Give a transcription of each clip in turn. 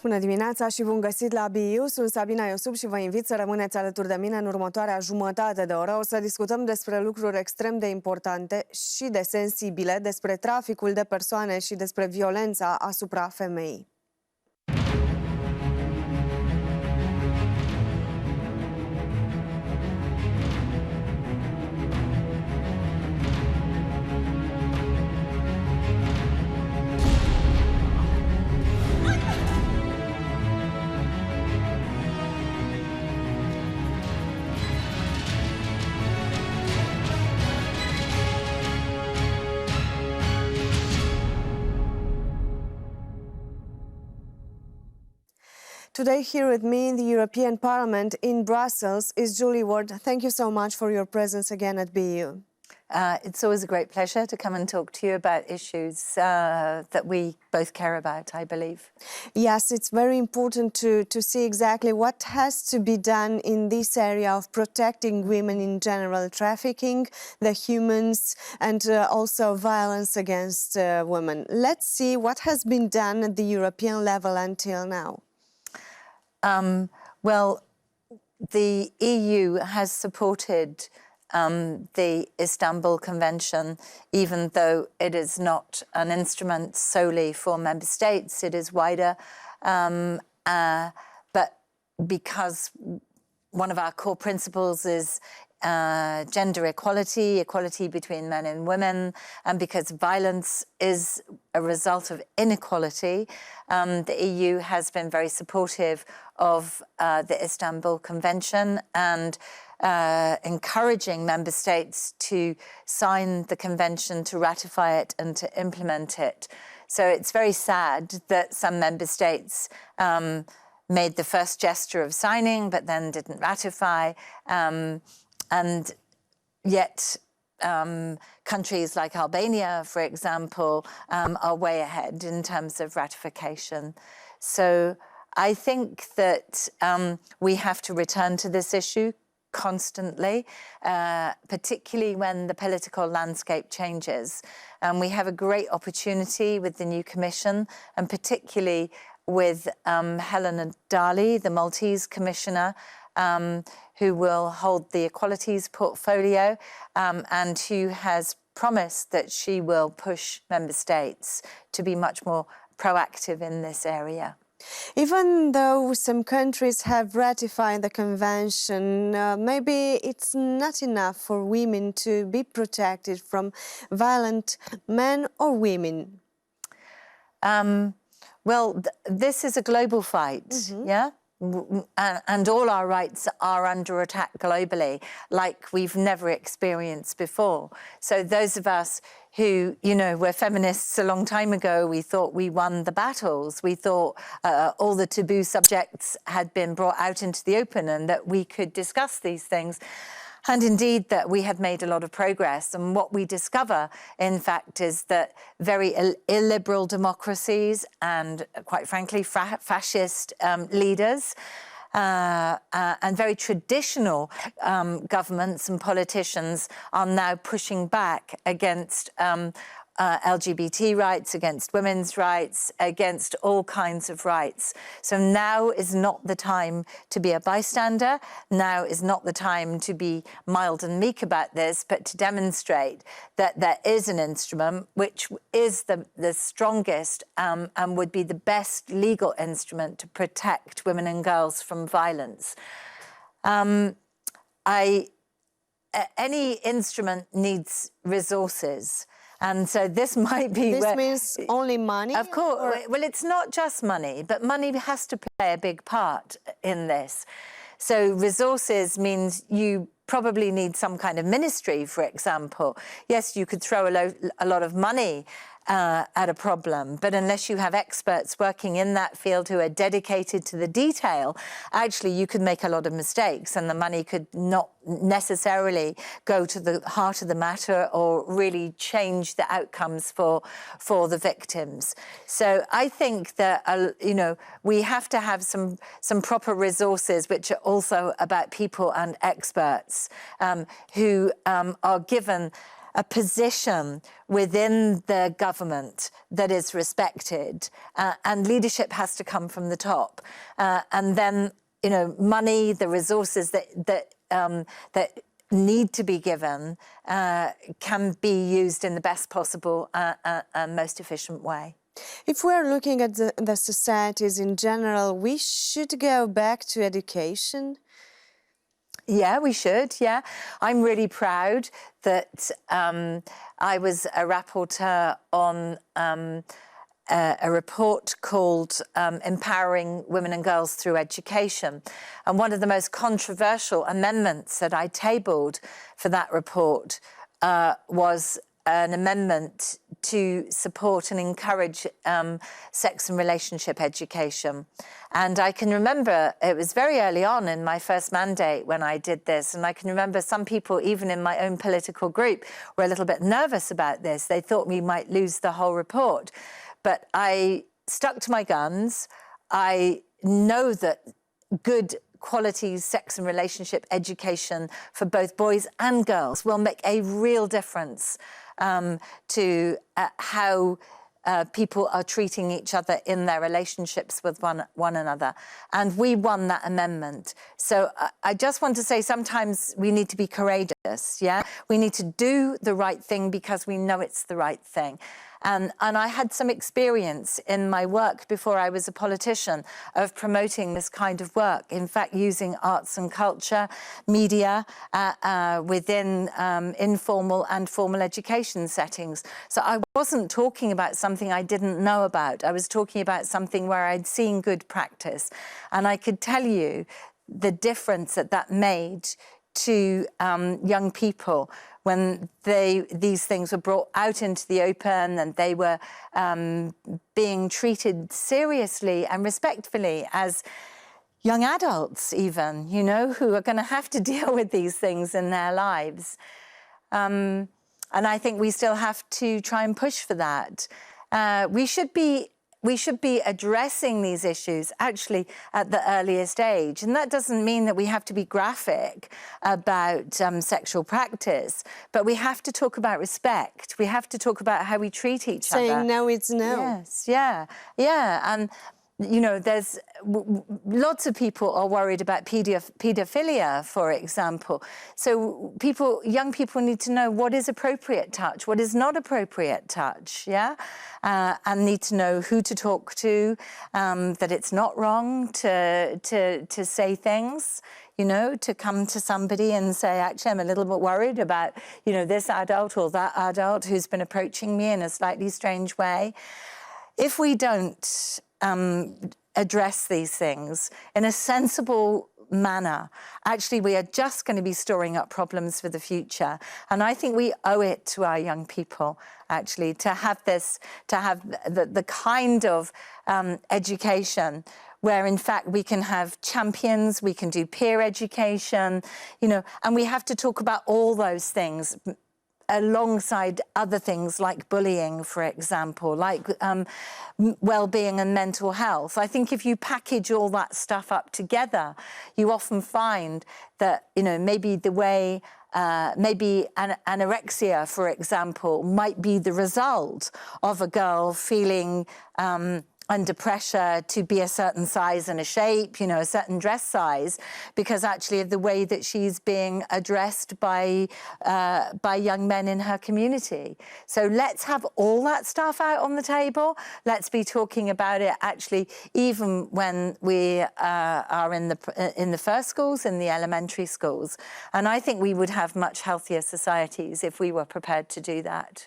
Bună dimineața și bun găsit la BU. Sunt Sabina Iosub și vă invit să rămâneți alături de mine în următoarea jumătate de oră. O să discutăm despre lucruri extrem de importante și de sensibile, despre traficul de persoane și despre violența asupra femeii. Today here with me in the European Parliament in Brussels is Julie Ward. Thank you so much for your presence again at BU. It's always a great pleasure to come and talk to you about issues that we both care about, I believe. Yes, it's very important to see exactly what has to be done in this area of protecting women in general, trafficking, the humans, and also violence against women. Let's see what has been done at the European level until now. Well, the EU has supported the Istanbul Convention, even though it is not an instrument solely for member states. It is wider, but because one of our core principles is gender equality, equality between men and women, and because violence is a result of inequality, the EU has been very supportive of the Istanbul Convention and encouraging member states to sign the convention, to ratify it and to implement it. So it's very sad that some member states made the first gesture of signing but then didn't ratify. And yet countries like Albania, for example, are way ahead in terms of ratification. So I think that we have to return to this issue constantly, particularly when the political landscape changes. And we have a great opportunity with the new Commission, and particularly with Helena Dalli, the Maltese Commissioner, who will hold the equalities portfolio and who has promised that she will push member states to be much more proactive in this area. Even though some countries have ratified the convention, maybe it's not enough for women to be protected from violent men or women. Well, this is a global fight, yeah? And all our rights are under attack globally, like we've never experienced before. So those of us who, you know, were feminists a long time ago, we thought we won the battles. We thought all the taboo subjects had been brought out into the open and that we could discuss these things. And indeed that we had made a lot of progress. And what we discover, in fact, is that very illiberal democracies and, quite frankly, fascist leaders and very traditional governments and politicians are now pushing back against LGBT rights, against women's rights, against all kinds of rights. So now is not the time to be a bystander. Now is not the time to be mild and meek about this, but to demonstrate that there is an instrument which is the strongest and would be the best legal instrument to protect women and girls from violence. Any instrument needs resources. And so this might be... This means only money? Of course. Well, it's not just money, but money has to play a big part in this. So resources means you probably need some kind of ministry, for example. Yes, you could throw a lot of money at a problem, but unless you have experts working in that field who are dedicated to the detail, actually you could make a lot of mistakes and the money could not necessarily go to the heart of the matter or really change the outcomes for the victims. So I think that, you know, we have to have some proper resources which are also about people and experts who are given a position within the government that is respected, and leadership has to come from the top, and then money, the resources that need to be given can be used in the best possible and most efficient way. If we're looking at the societies in general, we should go back to education. Yeah, we should, yeah. I'm really proud that I was a rapporteur on a report called Empowering Women and Girls Through Education. And one of the most controversial amendments that I tabled for that report was an amendment to support and encourage sex and relationship education. And I can remember it was very early on in my first mandate when I did this, and I can remember some people, even in my own political group, were a little bit nervous about this. They thought we might lose the whole report. But I stuck to my guns. I know that good quality sex and relationship education for both boys and girls will make a real difference to how people are treating each other in their relationships with one another. And we won that amendment. So I just want to say sometimes we need to be courageous, yeah? We need to do the right thing because we know it's the right thing. And I had some experience in my work before I was a politician of promoting this kind of work. In fact, using arts and culture, media within informal and formal education settings. So I wasn't talking about something I didn't know about. I was talking about something where I'd seen good practice. And I could tell you the difference that made to young people when these things were brought out into the open and they were being treated seriously and respectfully as young adults even, who are going to have to deal with these things in their lives. And I think we still have to try and push for that. We should be addressing these issues actually at the earliest age. And that doesn't mean that we have to be graphic about sexual practice, but we have to talk about respect. We have to talk about how we treat each other. Saying no, it's no. Yes, yeah. And there's lots of people are worried about paedophilia, for example. So young people need to know what is appropriate touch, what is not appropriate touch, yeah? And need to know who to talk to, that it's not wrong to say things, to come to somebody and say, actually, I'm a little bit worried about, this adult or that adult who's been approaching me in a slightly strange way. If we don't address these things in a sensible manner, actually we are just going to be storing up problems for the future. And I think we owe it to our young people actually to have the kind of education where in fact we can have champions, we can do peer education, and we have to talk about all those things alongside other things like bullying, for example, like well-being and mental health. I think if you package all that stuff up together, you often find that, maybe the way, maybe anorexia, for example, might be the result of a girl feeling under pressure to be a certain size and a shape, a certain dress size, because actually of the way that she's being addressed by young men in her community. So let's have all that stuff out on the table. Let's be talking about it actually even when we are in the first schools, in the elementary schools. And I think we would have much healthier societies if we were prepared to do that.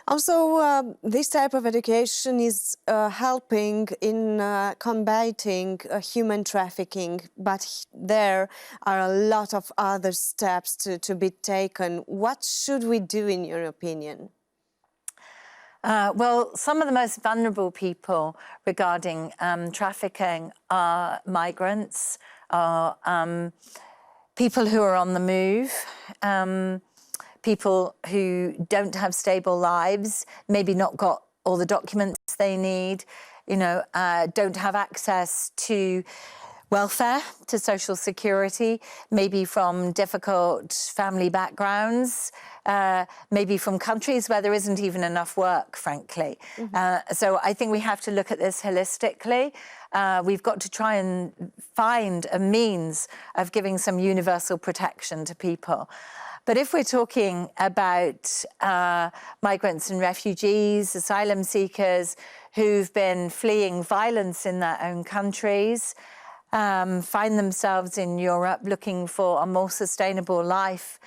Also, this type of education is helping in combating human trafficking, but there are a lot of other steps to be taken. What should we do, in your opinion? Well, some of the most vulnerable people regarding trafficking are migrants, are people who are on the move, people who don't have stable lives, maybe not got all the documents they need, don't have access to welfare to social security, maybe from difficult family backgrounds, maybe from countries where there isn't even enough work, frankly. So I think we have to look at this holistically. We've got to try and find a means of giving some universal protection to people. But if we're talking about migrants and refugees, asylum seekers who've been fleeing violence in their own countries, find themselves in Europe looking for a more sustainable life,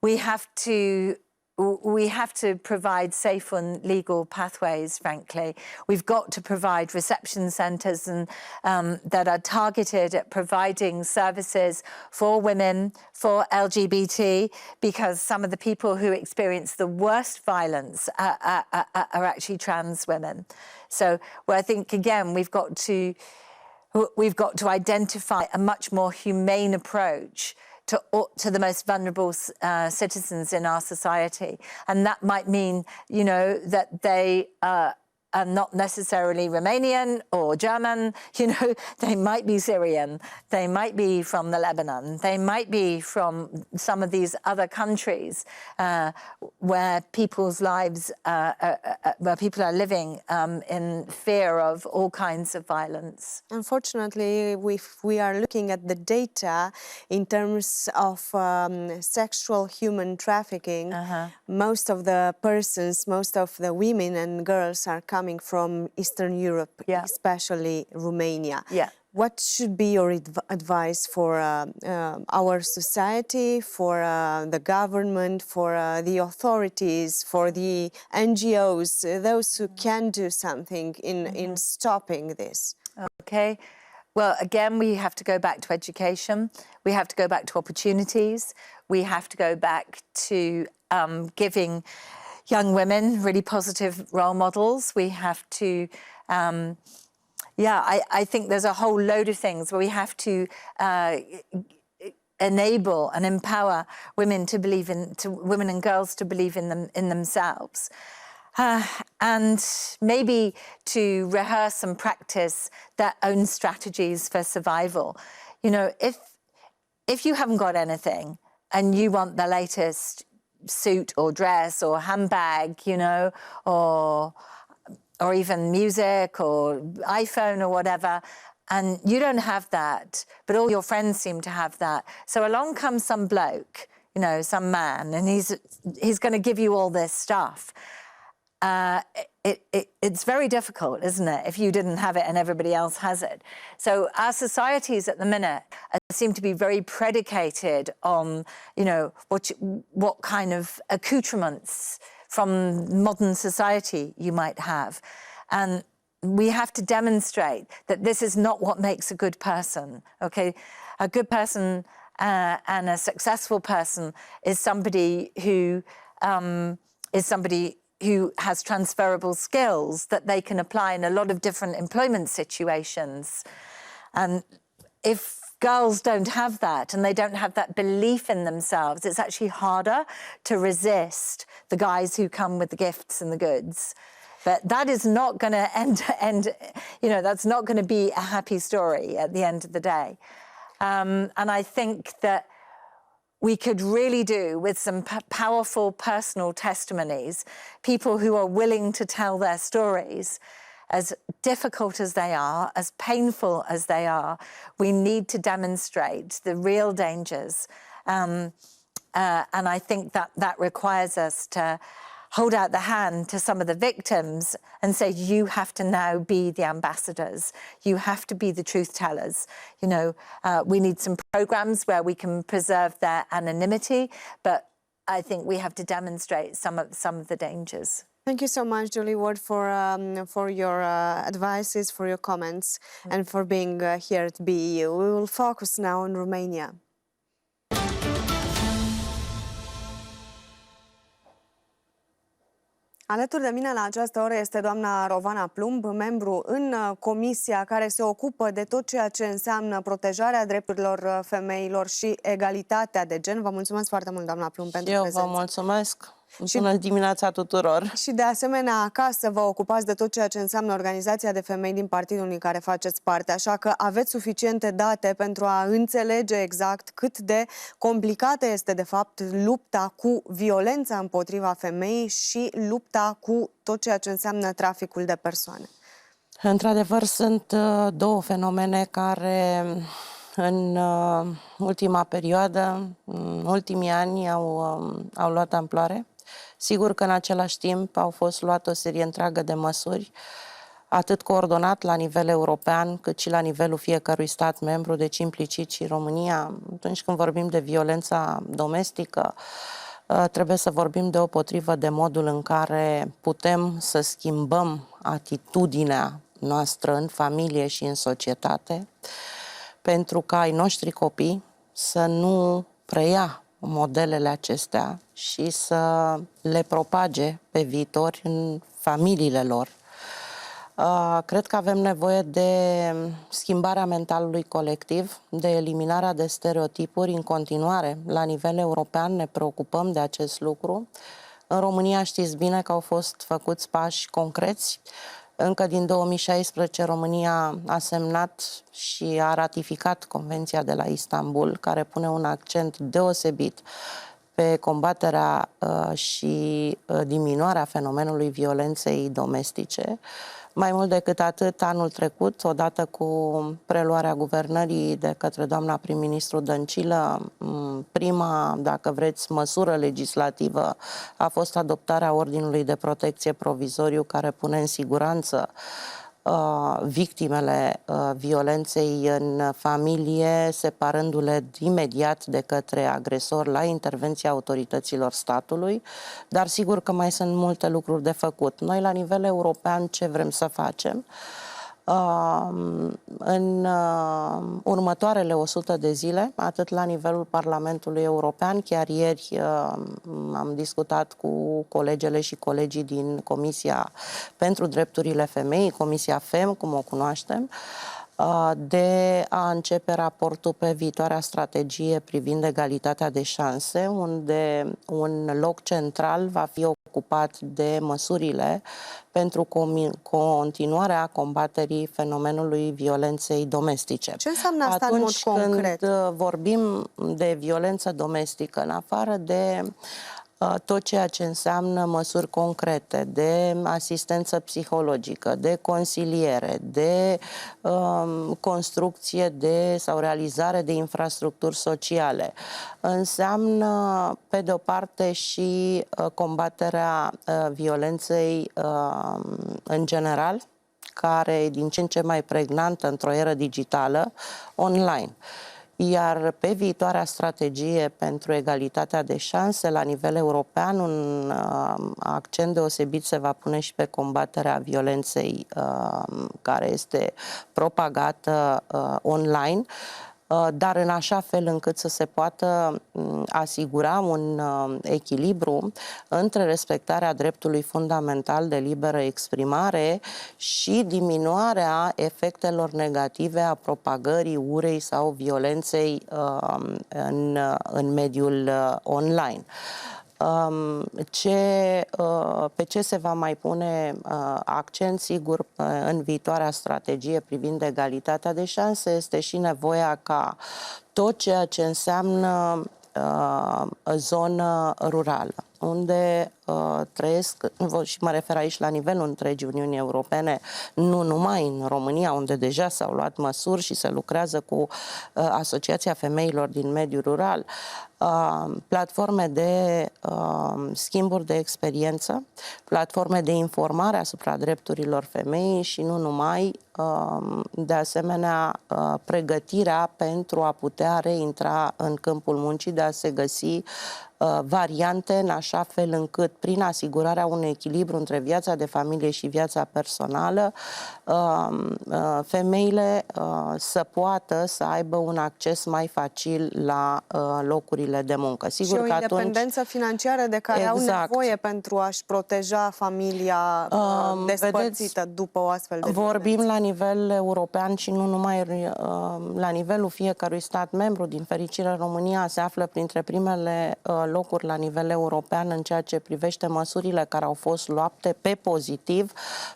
we have to provide safe and legal pathways, frankly. We've got to provide reception centres and that are targeted at providing services for women, for LGBT, because some of the people who experience the worst violence are actually trans women. So I think, again, we've got to identify a much more humane approach to the most vulnerable citizens in our society. And that might mean, you know, that they are not necessarily Romanian or German, you know, they might be Syrian, they might be from the Lebanon, they might be from some of these other countries where people's lives, where people are living in fear of all kinds of violence. Unfortunately, if we are looking at the data in terms of sexual human trafficking, most of the persons, most of the women and girls are coming from Eastern Europe, especially Romania. What should be your advice for our society, for the government, for the authorities, for the NGOs, those who can do something in stopping this? Okay. Well, again, we have to go back to education. We have to go back to opportunities. We have to go back to giving young women really positive role models. We have to, I think there's a whole load of things where we have to enable and empower women to believe women and girls to believe in themselves. And maybe to rehearse and practice their own strategies for survival. You know, if you haven't got anything and you want the latest suit or dress or handbag, you know, or even music or iPhone or whatever, and you don't have that, but all your friends seem to have that. So along comes some bloke, you know, some man, and he's going to give you all this stuff. It's very difficult, isn't it, if you didn't have it and everybody else has it. So our societies at the minute seem to be very predicated on, you know, what kind of accoutrements from modern society you might have. And we have to demonstrate that this is not what makes a good person, okay? A good person and a successful person is somebody who has transferable skills that they can apply in a lot of different employment situations. And if girls don't have that and they don't have that belief in themselves, it's actually harder to resist the guys who come with the gifts and the goods. But that is not going to end, you know, that's not going to be a happy story at the end of the day. And I think that we could really do with some powerful personal testimonies, people who are willing to tell their stories, as difficult as they are, as painful as they are. We need to demonstrate the real dangers. And I think that requires us to hold out the hand to some of the victims and say, you have to now be the ambassadors. You have to be the truth tellers. You know, we need some programs where we can preserve their anonymity, but I think we have to demonstrate some of the dangers. Thank you so much, Julie Ward, for your advices, for your comments, and for being here at BEU. We will focus now on Romania. Alături de mine la această oră este doamna Rovana Plumb, membru în comisia care se ocupă de tot ceea ce înseamnă protejarea drepturilor femeilor și egalitatea de gen. Vă mulțumesc foarte mult, doamna Plumb, pentru prezență. Eu vă mulțumesc. Bună dimineața tuturor! Și de asemenea, acasă vă ocupați de tot ceea ce înseamnă organizația de femei din partidul din care faceți parte, așa că aveți suficiente date pentru a înțelege exact cât de complicată este de fapt lupta cu violența împotriva femeii și lupta cu tot ceea ce înseamnă traficul de persoane. Într-adevăr, sunt două fenomene care în ultima perioadă, în ultimii ani, au luat amploare. Sigur că în același timp au fost luate o serie întreagă de măsuri, atât coordonat la nivel european, cât și la nivelul fiecărui stat membru, deci implicit și România. Atunci când vorbim de violența domestică, trebuie să vorbim deopotrivă de modul în care putem să schimbăm atitudinea noastră în familie și în societate, pentru ca ai noștri copii să nu preia modelele acestea și să le propage pe viitor în familiile lor. Cred că avem nevoie de schimbarea mentalului colectiv, de eliminarea de stereotipuri în continuare. La nivel european ne preocupăm de acest lucru. În România știți bine că au fost făcuți pași concreți. Încă din 2016 România a semnat și a ratificat Convenția de la Istanbul, care pune un accent deosebit pe combaterea și diminuarea fenomenului violenței domestice. Mai mult decât atât, anul trecut, odată cu preluarea guvernării de către doamna prim-ministru Dăncilă, prima, dacă vreți, măsură legislativă a fost adoptarea Ordinului de Protecție Provizoriu, care pune în siguranță victimele violenței în familie, separându-le imediat de către agresor la intervenția autorităților statului, dar sigur că mai sunt multe lucruri de făcut. Noi, la nivel european, ce vrem să facem? În următoarele 100 de zile, atât la nivelul Parlamentului European, chiar ieri am discutat cu colegele și colegii din Comisia pentru Drepturile Femeii, Comisia FEM, cum o cunoaștem, de a începe raportul pe viitoarea strategie privind egalitatea de șanse, unde un loc central va fi ocupat de măsurile pentru continuarea combaterii fenomenului violenței domestice. Ce înseamnă asta în mod concret? Când vorbim de violență domestică, în afară de tot ceea ce înseamnă măsuri concrete de asistență psihologică, de consiliere, de construcție sau realizare de infrastructuri sociale. Înseamnă, pe de o parte, și combaterea violenței în general, care e din ce în ce mai pregnantă într-o eră digitală, online. Iar pe viitoarea strategie pentru egalitatea de șanse la nivel european, un accent deosebit se va pune și pe combaterea violenței care este propagată online, dar în așa fel încât să se poată asigura un echilibru între respectarea dreptului fundamental de liberă exprimare și diminuarea efectelor negative a propagării urei sau violenței în mediul online. Pe ce se va mai pune accent, sigur, în viitoarea strategie privind egalitatea de șanse este și nevoia ca tot ceea ce înseamnă zonă rurală, unde trăiesc, și mă refer aici la nivelul întregii Uniunii Europene, nu numai în România, unde deja s-au luat măsuri și se lucrează cu Asociația Femeilor din mediul rural, platforme de schimburi de experiență, platforme de informare asupra drepturilor femeii și nu numai, de asemenea, pregătirea pentru a putea reintra în câmpul muncii, de a se găsi variante în așa fel încât, prin asigurarea unui echilibru între viața de familie și viața personală, femeile să poată să aibă un acces mai facil la locurile de muncă. Sigur și o că independență financiară de care au nevoie pentru a-și proteja familia despărțită după o astfel de vorbim la nivel european și nu numai la nivelul fiecărui stat membru. Din fericire, România se află printre primele locuri la nivel european în ceea ce privește măsurile care au fost luate pe pozitiv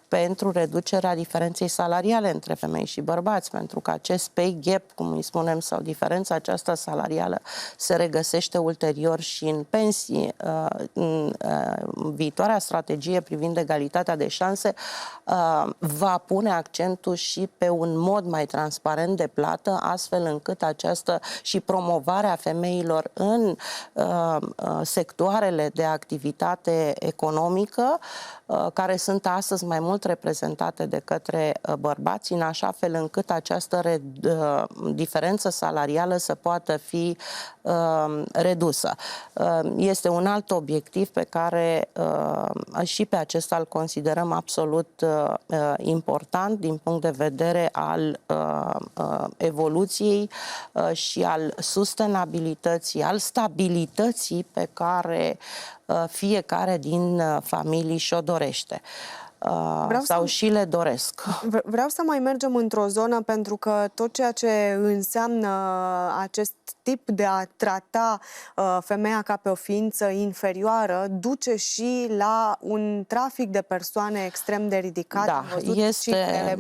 pentru reducerea diferenței salariale între femei și bărbați, pentru că acest pay gap, cum îi spunem, sau diferența aceasta salarială se regăsește ulterior și în pensii. Viitoarea strategie privind egalitatea de șanse va pune accentul și pe un mod mai transparent de plată, astfel încât această și promovarea femeilor în sectoarele de activitate economică, care sunt astăzi mai mult reprezentate de către bărbați, în așa fel încât această diferență salarială să poată fi redusă. Este un alt obiectiv pe care și pe acesta îl considerăm absolut important din punct de vedere al evoluției și al sustenabilității, al stabilității pe care fiecare din familii și-o dorește. Și le doresc. Vreau să mai mergem într-o zonă, pentru că tot ceea ce înseamnă acest tip de a trata femeia ca pe o ființă inferioară duce și la un trafic de persoane extrem de ridicat. Da, am văzut cifrele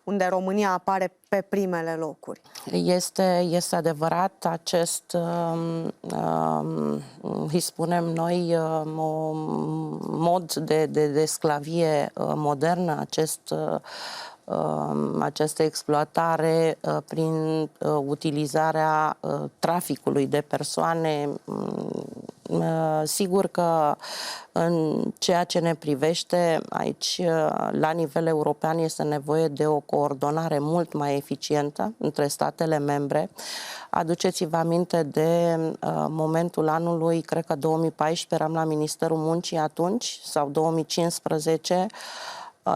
unde România apare pe primele locuri. Este adevărat, acest, îi spunem noi, mod de sclavie modernă, această exploatare prin utilizarea traficului de persoane. Sigur că în ceea ce ne privește aici, la nivel european, este nevoie de o coordonare mult mai eficientă între statele membre. Aduceți-vă aminte de momentul anului, cred că 2014, eram la Ministerul Muncii atunci, sau 2015,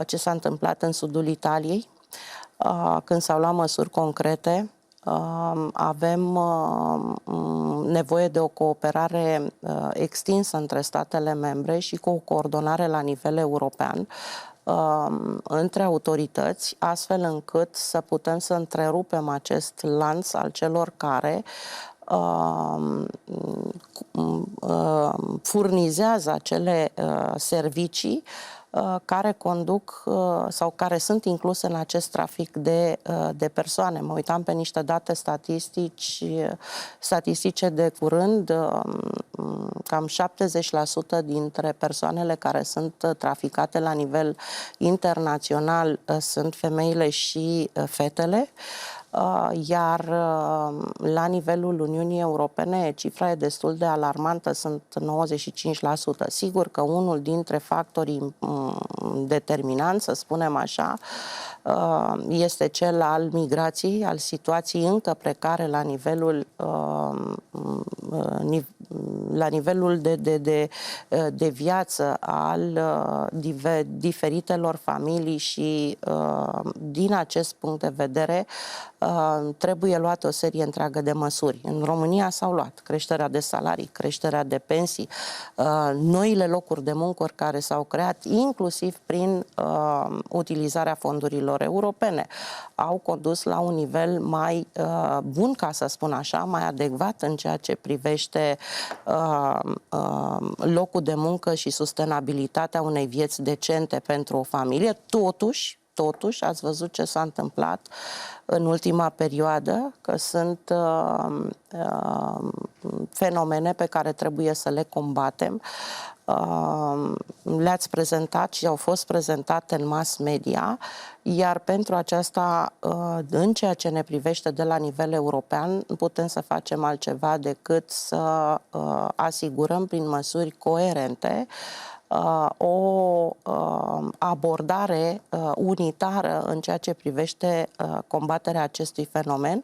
ce s-a întâmplat în sudul Italiei, când s-au luat măsuri concrete. Avem nevoie de o cooperare extinsă între statele membre și cu o coordonare la nivel european între autorități, astfel încât să putem să întrerupem acest lanț al celor care furnizează acele servicii care conduc sau care sunt incluse în acest trafic de persoane. Mă uitam pe niște date statistice de curând, cam 70% dintre persoanele care sunt traficate la nivel internațional sunt femeile și fetele. Iar la nivelul Uniunii Europene cifra e destul de alarmantă, sunt 95%. Sigur că unul dintre factorii determinanți, să spunem așa, este cel al migrației, al situației încă precare la nivelul de viață al diferitelor familii și din acest punct de vedere trebuie luată o serie întreagă de măsuri. În România s-au luat creșterea de salarii, creșterea de pensii, noile locuri de muncă care s-au creat, inclusiv prin utilizarea fondurilor europene, au condus la un nivel mai bun, ca să spun așa, mai adecvat în ceea ce privește locul de muncă și sustenabilitatea unei vieți decente pentru o familie. Totuși, ați văzut ce s-a întâmplat în ultima perioadă, că sunt fenomene pe care trebuie să le combatem. Le-ați prezentat și au fost prezentate în mass media, iar pentru aceasta, în ceea ce ne privește de la nivel european, nu putem să facem altceva decât să asigurăm prin măsuri coerente o abordare unitară în ceea ce privește combaterea acestui fenomen,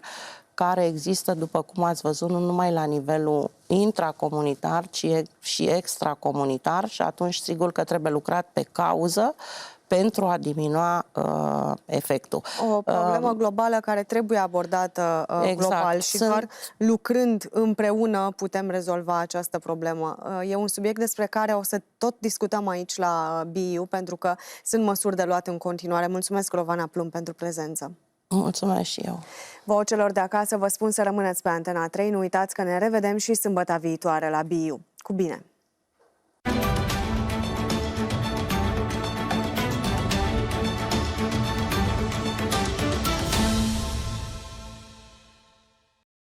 care există, după cum ați văzut, nu numai la nivelul intracomunitar, ci și extracomunitar, și atunci sigur că trebuie lucrat pe cauză pentru a diminua efectul. O problemă globală care trebuie abordată global și doar lucrând împreună putem rezolva această problemă. E un subiect despre care o să tot discutăm aici la BU, pentru că sunt măsuri de luat în continuare. Mulțumesc, Rovana Plumb, pentru prezență. Mulțumesc și eu. Vouă celor de acasă vă spun să rămâneți pe Antena 3. Nu uitați că ne revedem și sâmbătă viitoare la BU. Cu bine!